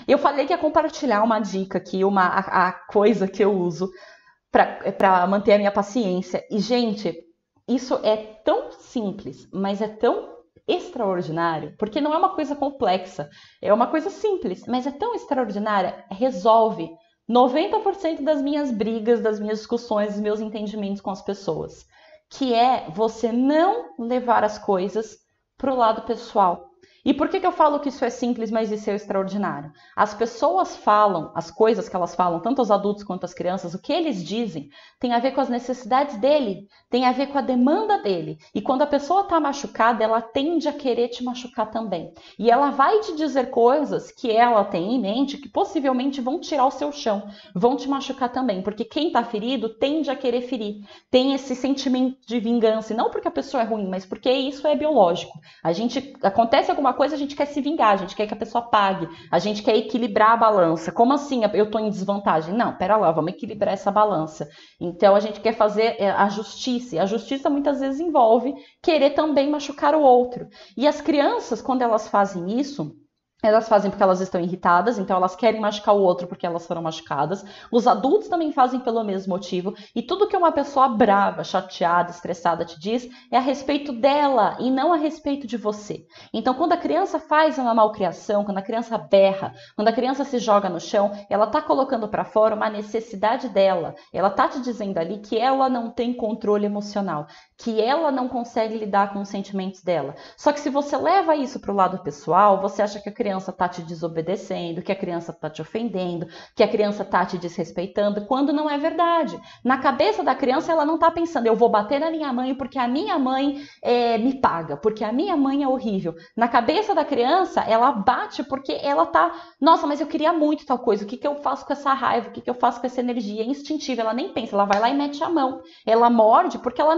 Eu falei que ia compartilhar uma dica aqui, a coisa que eu uso para manter a minha paciência. E, gente, isso é tão simples, mas é tão extraordinário, porque não é uma coisa complexa, é uma coisa simples, mas é tão extraordinária, resolve 90% das minhas brigas, das minhas discussões, dos meus entendimentos com as pessoas, que é você não levar as coisas para o lado pessoal. E por que eu falo que isso é simples, mas isso é extraordinário? As pessoas falam, as coisas que elas falam, tanto os adultos quanto as crianças, o que eles dizem tem a ver com as necessidades dele, tem a ver com a demanda dele. E quando a pessoa está machucada, ela tende a querer te machucar também. E ela vai te dizer coisas que ela tem em mente que possivelmente vão tirar o seu chão, vão te machucar também. Porque quem está ferido tende a querer ferir, tem esse sentimento de vingança. E não porque a pessoa é ruim, mas porque isso é biológico. Acontece alguma coisa, a gente quer se vingar, a gente quer que a pessoa pague, a gente quer equilibrar a balança. Como assim eu tô em desvantagem? Não, pera lá, vamos equilibrar essa balança. Então a gente quer fazer a justiça, e a justiça muitas vezes envolve querer também machucar o outro. E as crianças, quando elas fazem isso, elas fazem porque elas estão irritadas, então elas querem machucar o outro porque elas foram machucadas. Os adultos também fazem pelo mesmo motivo. E tudo que uma pessoa brava, chateada, estressada te diz é a respeito dela e não a respeito de você. Então, quando a criança faz uma malcriação, quando a criança berra, quando a criança se joga no chão, ela está colocando para fora uma necessidade dela. Ela está te dizendo ali que ela não tem controle emocional, que ela não consegue lidar com os sentimentos dela. Só que se você leva isso para o lado pessoal, você acha que a criança está te desobedecendo, que a criança está te ofendendo, que a criança está te desrespeitando, quando não é verdade. Na cabeça da criança, ela não está pensando, eu vou bater na minha mãe porque a minha mãe me paga, porque a minha mãe é horrível. Na cabeça da criança, ela bate porque ela tá, nossa, mas eu queria muito tal coisa, o que eu faço com essa raiva, o que eu faço com essa energia? É instintiva, ela nem pensa, ela vai lá e mete a mão. Ela morde porque ela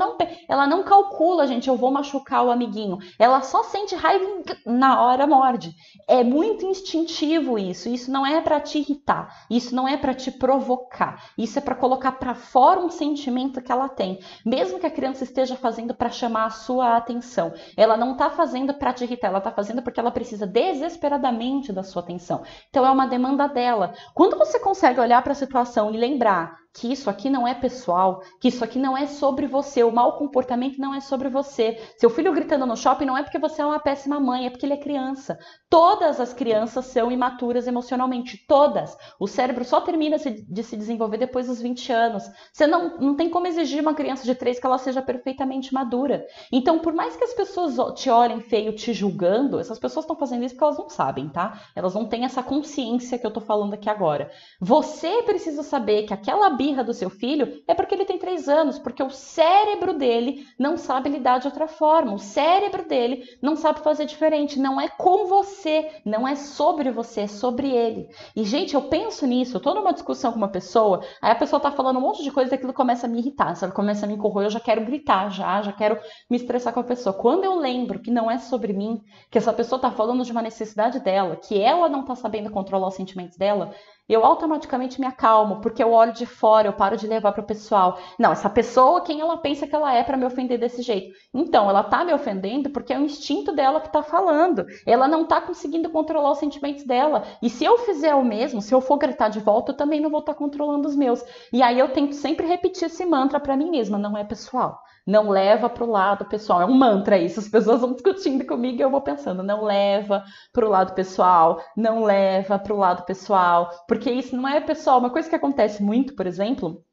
não calcula, gente, eu vou machucar o amiguinho. Ela só sente raiva na hora morde. É muito instintivo isso não é para te irritar, isso não é para te provocar, isso é para colocar para fora um sentimento que ela tem, mesmo que a criança esteja fazendo para chamar a sua atenção. Ela não está fazendo para te irritar, ela está fazendo porque ela precisa desesperadamente da sua atenção. Então é uma demanda dela. Quando você consegue olhar para a situação e lembrar que isso aqui não é pessoal, que isso aqui não é sobre você, o mau comportamento não é sobre você. Seu filho gritando no shopping não é porque você é uma péssima mãe, é porque ele é criança. Todas as crianças são imaturas emocionalmente, todas. O cérebro só termina de se desenvolver depois dos 20 anos. Você não tem como exigir uma criança de 3 que ela seja perfeitamente madura. Então, por mais que as pessoas te olhem feio te julgando, essas pessoas estão fazendo isso porque elas não sabem, tá? Elas não têm essa consciência que eu tô falando aqui agora. Você precisa saber que aquela birra do seu filho é porque ele tem 3 anos, porque o cérebro dele não sabe lidar de outra forma, o cérebro dele não sabe fazer diferente, não é com você, não é sobre você, é sobre ele. E gente, eu penso nisso, eu tô numa discussão com uma pessoa, aí a pessoa tá falando um monte de coisa e aquilo começa a me irritar, se ela começa a me corroer, eu já quero gritar, já quero me estressar com a pessoa. Quando eu lembro que não é sobre mim, que essa pessoa tá falando de uma necessidade dela, que ela não tá sabendo controlar os sentimentos dela, eu automaticamente me acalmo, porque eu olho de fora, eu paro de levar para o pessoal. Não, essa pessoa, quem ela pensa que ela é para me ofender desse jeito? Então, ela tá me ofendendo porque é o instinto dela que tá falando. Ela não tá conseguindo controlar os sentimentos dela. E se eu fizer o mesmo, se eu for gritar de volta, eu também não vou estar controlando os meus. E aí eu tento sempre repetir esse mantra para mim mesma, não é pessoal. Não leva para o lado pessoal. É um mantra isso. As pessoas vão discutindo comigo e eu vou pensando, não leva para o lado pessoal, não leva para o lado pessoal, porque isso não é pessoal. Uma coisa que acontece muito, por exemplo,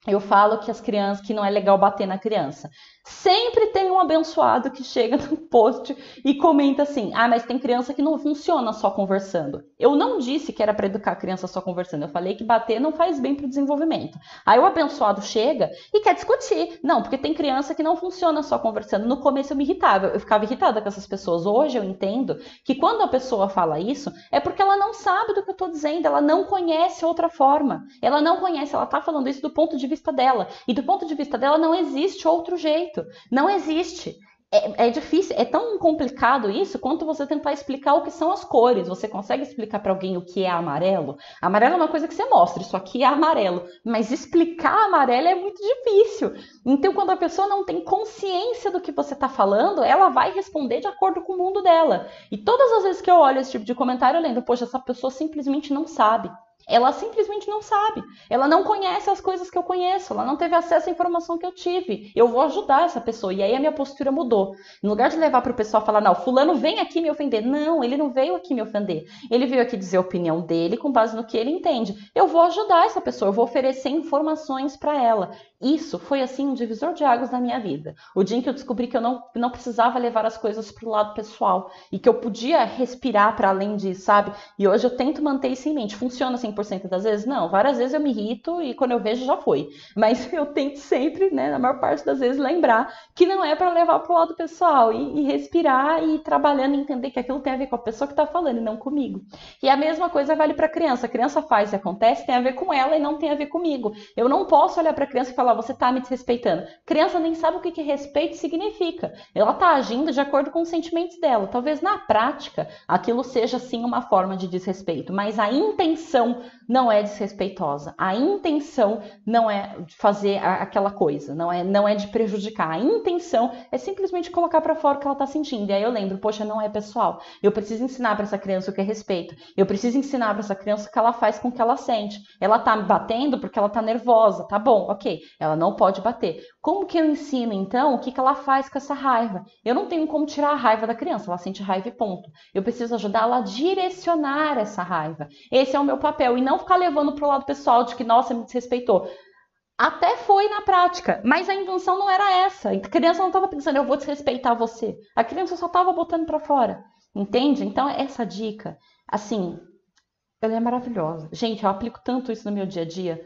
eu falo que as crianças, que não é legal bater na criança. Sempre tem um abençoado que chega no post e comenta assim, mas tem criança que não funciona só conversando. Eu não disse que era para educar a criança só conversando, eu falei que bater não faz bem para o desenvolvimento. Aí o abençoado chega e quer discutir. Não, porque tem criança que não funciona só conversando. No começo eu me irritava, eu ficava irritada com essas pessoas. Hoje eu entendo que quando a pessoa fala isso, é porque ela não sabe do que eu estou dizendo, ela não conhece outra forma. Ela não conhece, ela está falando isso do ponto de vista dela. E do ponto de vista dela não existe outro jeito. Não existe. é difícil, é tão complicado isso quanto você tentar explicar o que são as cores. Você consegue explicar para alguém o que é amarelo? Amarelo é uma coisa que você mostra, isso aqui é amarelo. Mas explicar amarelo é muito difícil. Então, quando a pessoa não tem consciência do que você está falando, ela vai responder de acordo com o mundo dela. E todas as vezes que eu olho esse tipo de comentário, eu lembro, poxa, essa pessoa simplesmente não sabe. Ela simplesmente não sabe. Ela não conhece as coisas que eu conheço. Ela não teve acesso à informação que eu tive. Eu vou ajudar essa pessoa. E aí a minha postura mudou. No lugar de levar para o pessoal falar, não, fulano vem aqui me ofender. Não, ele não veio aqui me ofender. Ele veio aqui dizer a opinião dele com base no que ele entende. Eu vou ajudar essa pessoa. Eu vou oferecer informações para ela. Isso foi, assim, um divisor de águas na minha vida. O dia em que eu descobri que eu não precisava levar as coisas para o lado pessoal. E que eu podia respirar para além disso, sabe? E hoje eu tento manter isso em mente. Funciona 100% das vezes? Não. Várias vezes eu me irrito e quando eu vejo já foi. Mas eu tento sempre, né, na maior parte das vezes, lembrar que não é para levar para o lado pessoal. E respirar e ir trabalhando e entender que aquilo tem a ver com a pessoa que está falando e não comigo. E a mesma coisa vale para a criança. A criança faz e acontece, tem a ver com ela e não tem a ver comigo. Eu não posso olhar para a criança e falar, você está me desrespeitando. A criança nem sabe o que respeito significa. Ela está agindo de acordo com os sentimentos dela. Talvez na prática aquilo seja sim uma forma de desrespeito, mas a intenção não é desrespeitosa. A intenção não é de fazer aquela coisa, não é de prejudicar. A intenção é simplesmente colocar para fora o que ela está sentindo. E aí eu lembro, poxa, não é pessoal. Eu preciso ensinar para essa criança o que é respeito. Eu preciso ensinar para essa criança o que ela faz com o que ela sente. Ela está me batendo porque ela está nervosa, tá bom, ok. Ela não pode bater. Como que eu ensino, então, o que ela faz com essa raiva? Eu não tenho como tirar a raiva da criança, ela sente raiva e ponto. Eu preciso ajudá-la a direcionar essa raiva. Esse é o meu papel. E não ficar levando para o lado pessoal de que, nossa, me desrespeitou. Até foi na prática, mas a intenção não era essa. A criança não estava pensando, eu vou desrespeitar você. A criança só estava botando para fora. Entende? Então, essa dica, assim, ela é maravilhosa. Gente, eu aplico tanto isso no meu dia a dia.